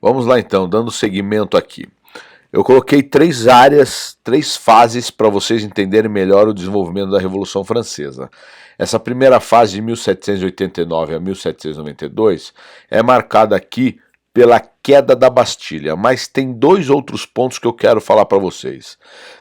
Vamos lá então, dando seguimento aqui. Eu coloquei 3 áreas, 3 fases para vocês entenderem melhor o desenvolvimento da Revolução Francesa. Essa primeira fase de 1789 a 1792 é marcada aqui pela queda da Bastilha, mas tem 2 outros pontos que eu quero falar para vocês.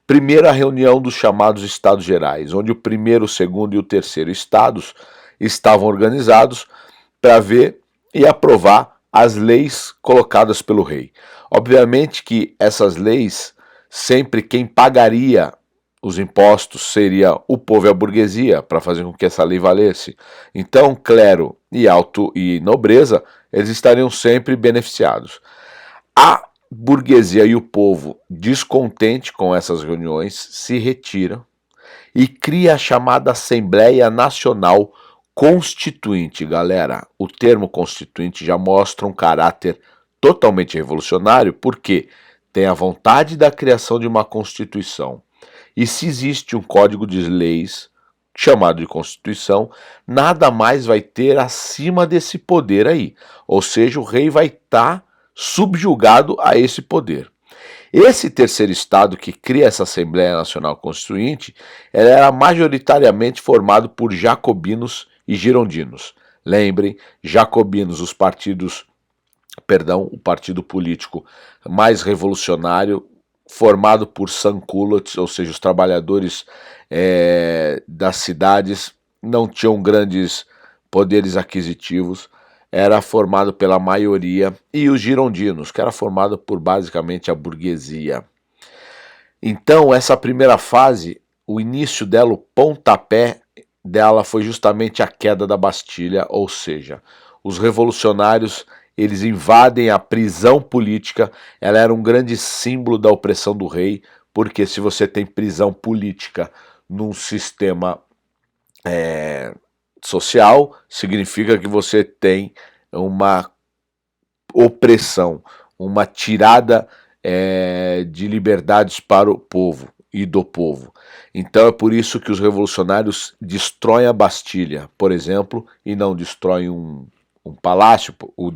Primeiro, a reunião dos chamados Estados Gerais, onde o primeiro, o segundo e o terceiro estados estavam organizados para ver e aprovar as leis colocadas pelo rei. Obviamente que essas leis, sempre quem pagaria os impostos seria o povo e a burguesia, para fazer com que essa lei valesse. Então, clero e alto e nobreza, eles estariam sempre beneficiados. A burguesia e o povo, descontente com essas reuniões, se retiram e cria a chamada Assembleia Nacional Constituinte. Galera, o termo constituinte já mostra um caráter totalmente revolucionário, porque tem a vontade da criação de uma Constituição. E se existe um código de leis chamado de Constituição, nada mais vai ter acima desse poder aí. Ou seja, o rei vai estar subjugado a esse poder. Esse terceiro estado que cria essa Assembleia Nacional Constituinte, ela era majoritariamente formado por jacobinos e girondinos. Lembrem, jacobinos, o partido político mais revolucionário, formado por sans-culottes, ou seja, os trabalhadores das cidades não tinham grandes poderes aquisitivos, era formado pela maioria, e os girondinos, que era formado por basicamente a burguesia. Então, essa primeira fase, o início dela, o pontapé dela foi justamente a queda da Bastilha, ou seja, os revolucionários eles invadem a prisão política. Ela era um grande símbolo da opressão do rei, porque se você tem prisão política num sistema social, significa que você tem uma opressão, uma tirada de liberdades para o povo e do povo. Então é por isso que os revolucionários destroem a Bastilha, por exemplo, e não destroem um palácio, o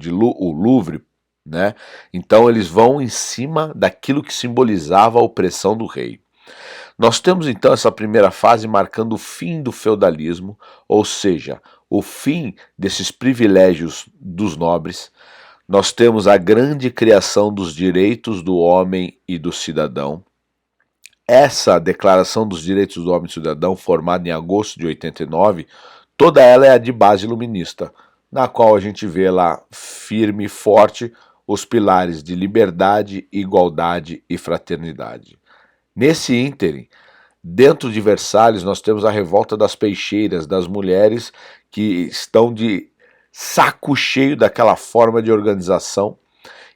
Louvre, né? Então eles vão em cima daquilo que simbolizava a opressão do rei. Nós temos então essa primeira fase marcando o fim do feudalismo, ou seja, o fim desses privilégios dos nobres. Nós temos a grande criação dos direitos do homem e do cidadão. Essa Declaração dos Direitos do Homem e do Cidadão, formada em agosto de 89, toda ela é a de base iluminista, na qual a gente vê lá firme e forte os pilares de liberdade, igualdade e fraternidade. Nesse ínterim, dentro de Versalhes, nós temos a revolta das peixeiras, das mulheres que estão de saco cheio daquela forma de organização,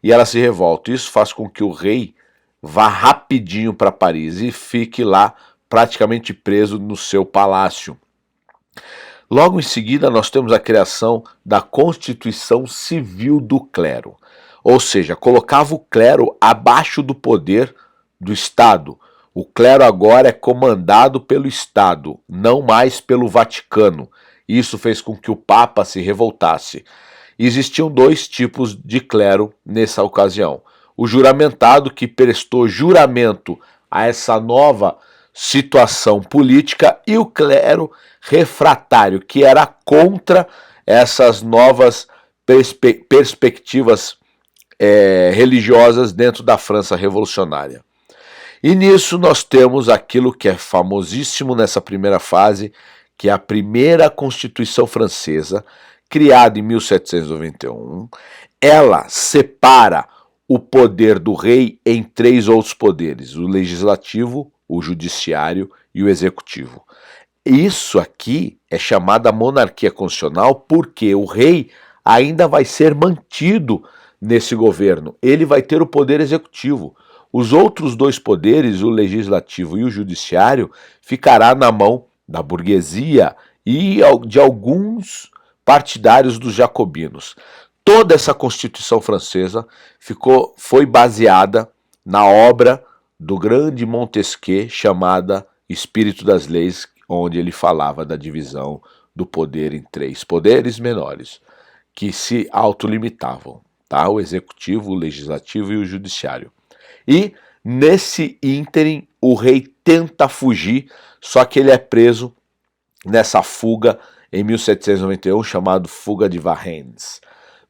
e elas se revoltam. Isso faz com que o rei vá rapidinho para Paris e fique lá praticamente preso no seu palácio. Logo em seguida, nós temos a criação da Constituição Civil do Clero, ou seja, colocava o clero abaixo do poder do Estado. O clero agora é comandado pelo Estado, não mais pelo Vaticano. Isso fez com que o Papa se revoltasse. Existiam 2 tipos de clero nessa ocasião. O juramentado, que prestou juramento a essa nova situação política, e o clero refratário, que era contra essas novas perspectivas religiosas dentro da França revolucionária. E nisso nós temos aquilo que é famosíssimo nessa primeira fase, que é a primeira Constituição Francesa, criada em 1791. Ela separa o poder do rei em 3 outros poderes: o legislativo, o judiciário e o executivo. Isso aqui é chamada monarquia constitucional porque o rei ainda vai ser mantido nesse governo. Ele vai ter o poder executivo. Os outros 2 poderes, o legislativo e o judiciário, ficará na mão da burguesia e de alguns partidários dos jacobinos. Toda essa Constituição Francesa foi baseada na obra do grande Montesquieu, chamada Espírito das Leis, onde ele falava da divisão do poder em 3 poderes menores, que se autolimitavam. tá? O executivo, o legislativo e o judiciário. E nesse ínterim o rei tenta fugir, só que ele é preso nessa fuga em 1791, chamado Fuga de Varennes.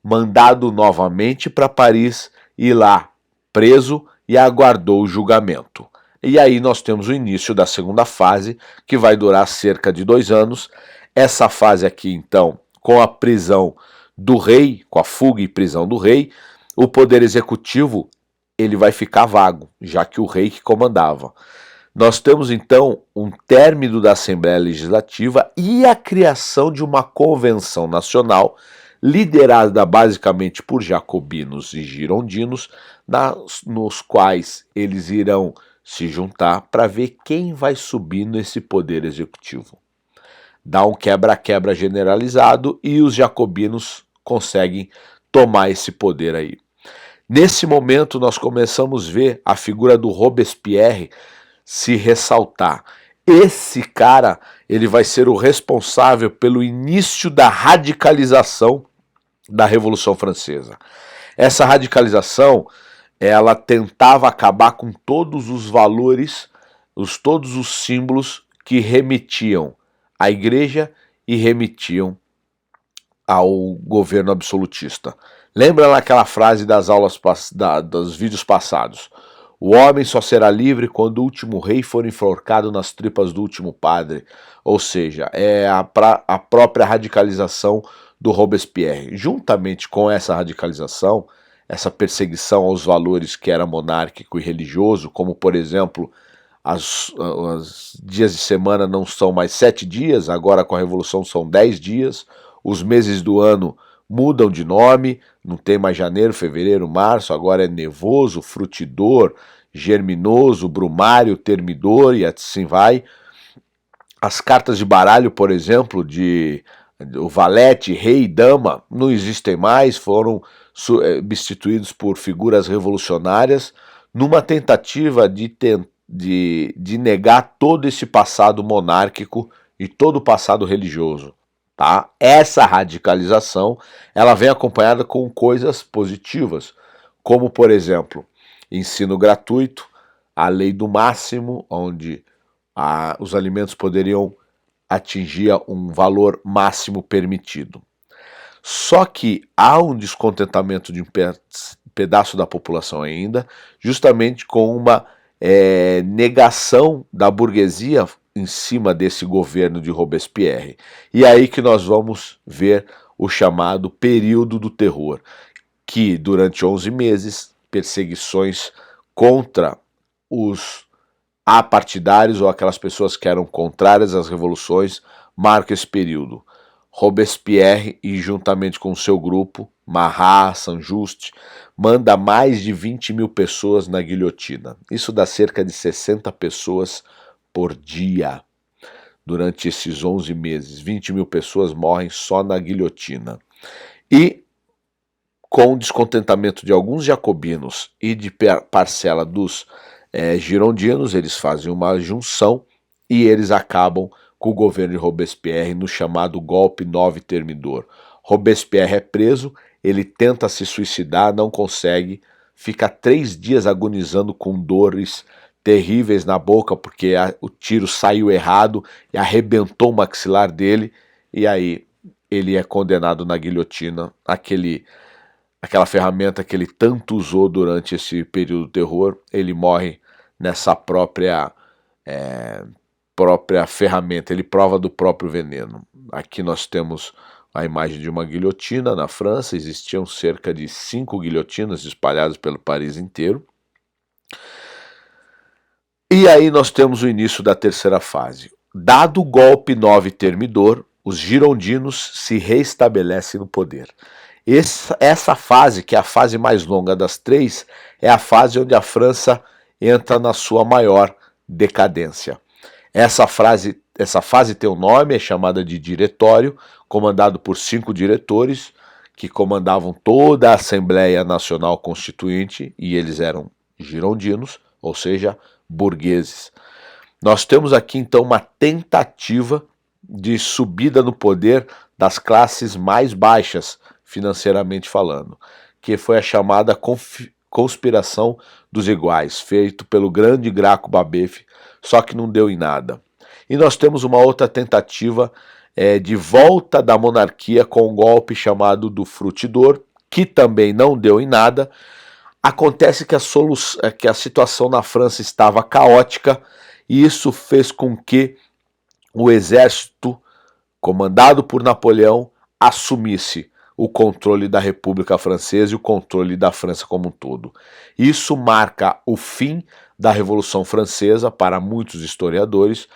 Mandado novamente para Paris e lá preso e aguardou o julgamento. E aí nós temos o início da segunda fase, que vai durar cerca de 2 anos. Essa fase aqui, então, com a prisão do rei, com a fuga e prisão do rei, o poder executivo ele vai ficar vago, já que o rei que comandava. Nós temos então um término da Assembleia Legislativa e a criação de uma convenção nacional liderada basicamente por jacobinos e girondinos, nos quais eles irão se juntar para ver quem vai subir nesse poder executivo. Dá um quebra-quebra generalizado e os jacobinos conseguem tomar esse poder aí. Nesse momento nós começamos a ver a figura do Robespierre se ressaltar. Esse cara, ele vai ser o responsável pelo início da radicalização da Revolução Francesa. Essa radicalização, ela tentava acabar com todos os valores, todos os símbolos que remetiam à igreja e remetiam ao governo absolutista. Lembra naquela frase das aulas dos vídeos passados? O homem só será livre quando o último rei for enforcado nas tripas do último padre. Ou seja, é a própria radicalização do Robespierre. Juntamente com essa radicalização, essa perseguição aos valores que era monárquico e religioso, como por exemplo, os dias de semana não são mais 7 dias, agora com a Revolução são 10 dias, os meses do ano mudam de nome, não tem mais janeiro, fevereiro, março, agora é nevoso, frutidor, germinoso, brumário, termidor e assim vai. As cartas de baralho, por exemplo, o valete, rei e dama, não existem mais, foram substituídos por figuras revolucionárias numa tentativa de negar todo esse passado monárquico e todo o passado religioso. Tá? Essa radicalização ela vem acompanhada com coisas positivas, como por exemplo, ensino gratuito, a lei do máximo, onde os alimentos poderiam atingir um valor máximo permitido. Só que há um descontentamento de um pedaço da população ainda, justamente com uma negação da burguesia em cima desse governo de Robespierre. E aí que nós vamos ver o chamado período do terror, que durante 11 meses, perseguições contra os apartidários ou aquelas pessoas que eram contrárias às revoluções, marca esse período. Robespierre e juntamente com seu grupo, Marat, Saint-Just, manda mais de 20 mil pessoas na guilhotina. Isso dá cerca de 60 pessoas por dia. Durante esses 11 meses, 20 mil pessoas morrem só na guilhotina. E com o descontentamento de alguns jacobinos e de parcela dos girondinos, eles fazem uma junção e eles acabam com o governo de Robespierre no chamado golpe 9 termidor. Robespierre é preso, ele tenta se suicidar, não consegue, fica 3 dias agonizando com dores terríveis na boca, porque o tiro saiu errado e arrebentou o maxilar dele, e aí ele é condenado na guilhotina, aquela ferramenta que ele tanto usou durante esse período do terror, ele morre nessa própria ferramenta, ele prova do próprio veneno. Aqui nós temos a imagem de uma guilhotina na França, existiam cerca de 5 guilhotinas espalhadas pelo Paris inteiro. E aí nós temos o início da terceira fase. Dado o golpe 9 termidor, os girondinos se reestabelecem no poder. Essa fase, que é a fase mais longa das 3, é a fase onde a França entra na sua maior decadência. Essa fase tem um nome, é chamada de diretório, comandado por 5 diretores, que comandavam toda a Assembleia Nacional Constituinte, e eles eram girondinos, ou seja, burgueses. Nós temos aqui então uma tentativa de subida no poder das classes mais baixas, financeiramente falando, que foi a chamada Conspiração dos Iguais, feito pelo grande Graco Babef, só que não deu em nada. E nós temos uma outra tentativa de volta da monarquia com um golpe chamado do Frutidor, que também não deu em nada. Acontece que a situação na França estava caótica e isso fez com que o exército, comandado por Napoleão, assumisse o controle da República Francesa e o controle da França como um todo. Isso marca o fim da Revolução Francesa para muitos historiadores,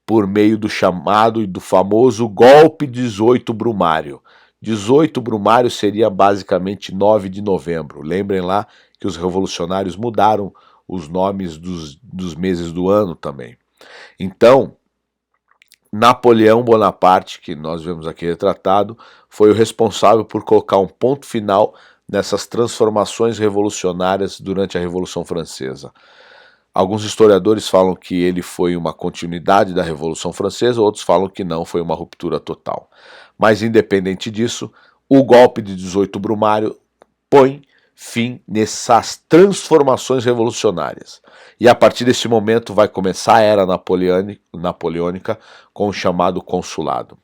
por meio do chamado e do famoso golpe 18 Brumário. 18 Brumário seria basicamente 9 de novembro. Lembrem lá que os revolucionários mudaram os nomes dos meses do ano também. Então, Napoleão Bonaparte, que nós vemos aqui retratado, foi o responsável por colocar um ponto final nessas transformações revolucionárias durante a Revolução Francesa. Alguns historiadores falam que ele foi uma continuidade da Revolução Francesa, outros falam que não, foi uma ruptura total. Mas independente disso, o golpe de 18 Brumário põe fim nessas transformações revolucionárias. E a partir desse momento vai começar a era napoleônica com o chamado consulado.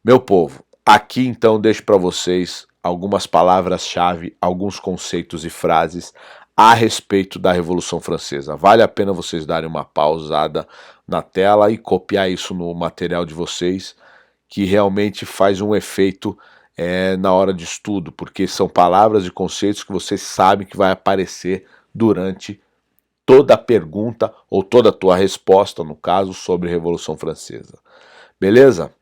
Meu povo, aqui então deixo para vocês algumas palavras-chave, alguns conceitos e frases a respeito da Revolução Francesa. Vale a pena vocês darem uma pausada na tela e copiar isso no material de vocês, que realmente faz um efeito na hora de estudo, porque são palavras e conceitos que vocês sabem que vai aparecer durante toda a pergunta ou toda a tua resposta, no caso, sobre a Revolução Francesa. Beleza?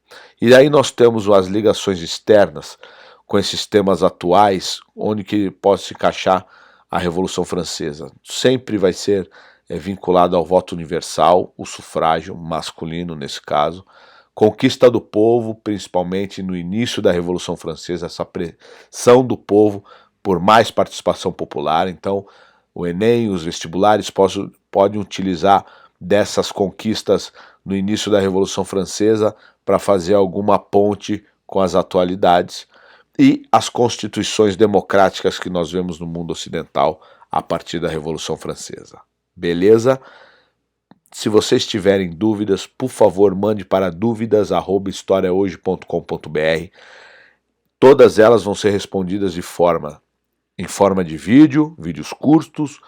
E aí nós temos as ligações externas com esses temas atuais, onde que pode se encaixar a Revolução Francesa. Sempre vai ser vinculado ao voto universal, o sufrágio masculino nesse caso, conquista do povo, principalmente no início da Revolução Francesa, essa pressão do povo por mais participação popular. Então, o Enem, os vestibulares podem utilizar dessas conquistas no início da Revolução Francesa para fazer alguma ponte com as atualidades e as constituições democráticas que nós vemos no mundo ocidental a partir da Revolução Francesa. Beleza? Se vocês tiverem dúvidas, por favor, mande para dúvidas@historiahoje.com.br. Todas elas vão ser respondidas em forma de vídeos curtos,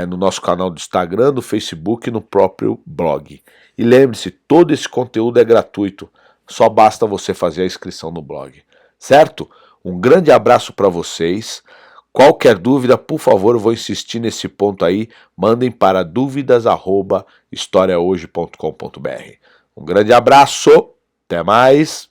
no nosso canal do Instagram, no Facebook e no próprio blog. E lembre-se, todo esse conteúdo é gratuito, só basta você fazer a inscrição no blog, certo? Um grande abraço para vocês. Qualquer dúvida, por favor, eu vou insistir nesse ponto aí, mandem para dúvidas@historiahoje.com.br. Um grande abraço, até mais!